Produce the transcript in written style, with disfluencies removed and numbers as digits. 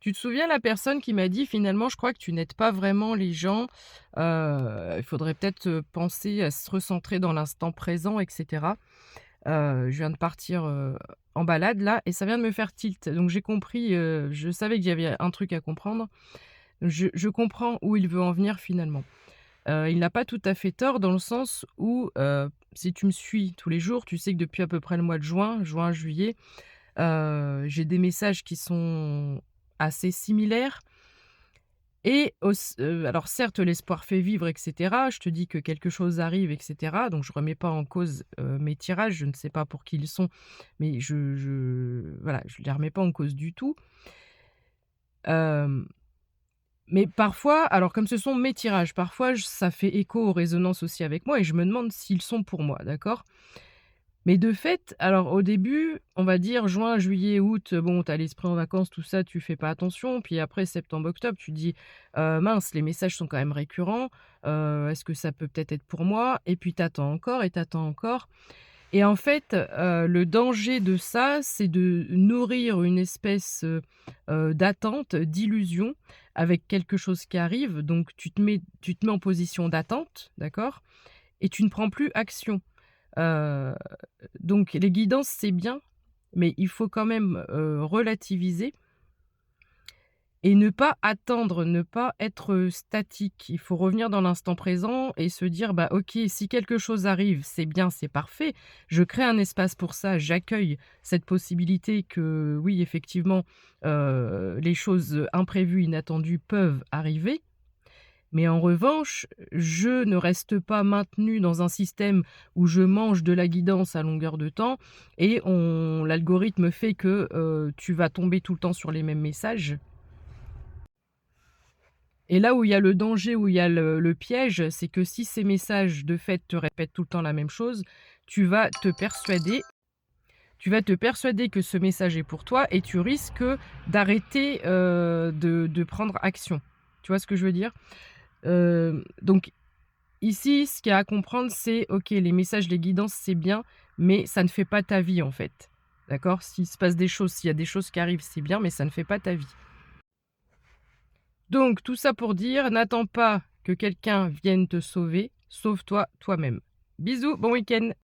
Tu te souviens la personne qui m'a dit: «Finalement, je crois que tu n'aides pas vraiment les gens, il faudrait peut-être, penser à se recentrer dans l'instant présent et cetera». Je viens de partir, en balade là et ça vient de me faire tilt. Donc j'ai compris, je savais qu'il y avait un truc à comprendre. Je comprends où il veut en venir finalement. Il n'a pas tout à fait tort dans le sens où, si tu me suis tous les jours, tu sais que depuis à peu près le mois de juillet, j'ai des messages qui sont assez similaires et alors certes l'espoir fait vivre et cetera. Je te dis que quelque chose arrive et cetera, donc je remets pas en cause, mes tirages, je ne sais pas pour qui ils sont, mais voilà, je les remets pas en cause du tout. Hem, mais parfois alors comme ce sont mes tirages, parfois ça fait écho aux résonances aussi avec moi et je me demande s'ils sont pour moi, d'accord? Mais de fait, alors au début, on va dire juin, juillet, août, bon, tu as l'esprit en vacances, tout ça, tu fais pas attention. Puis après septembre, octobre, tu dis: «Mince, les messages sont quand même récurrents, est-ce que ça peut peut-être être pour moi?» Et puis tu attends encore et tu attends encore. Et en fait, le danger de ça, c'est de nourrir une espèce, d'attente, d'illusion avec quelque chose qui arrive. Donc tu te mets en position d'attente, d'accord? Et tu ne prends plus action. Heu, donc les guidances, c'est bien, mais il faut quand même, relativiser et ne pas attendre, ne pas être, statique. Il faut revenir dans l'instant présent et se dire: «Bah, OK, si quelque chose arrive, c'est bien, c'est parfait. Je crée un espace pour ça, j'accueille cette possibilité que oui, effectivement, les choses, imprévues, inattendues peuvent arriver». Mais en revanche, je ne reste pas maintenue dans un système où je mange de la guidance à longueur de temps et on l'algorithme fait que, tu vas tomber tout le temps sur les mêmes messages. Et là où il y a le danger, où il y a le piège, c'est que si ces messages de fait te répètent tout le temps la même chose, tu vas te persuader que ce message est pour toi et tu risques d'arrêter, de prendre action. Tu vois ce que je veux dire? Donc ici, ce qu'il y a à comprendre, c'est OK, les messages, les guidances, c'est bien, mais ça ne fait pas ta vie, en fait. D'accord? S'il se passe des choses, s'il y a des choses qui arrivent, c'est bien, mais ça ne fait pas ta vie. Donc tout ça pour dire, n'attends pas que quelqu'un vienne te sauver, sauve-toi toi-même. Bisous, bon week-end.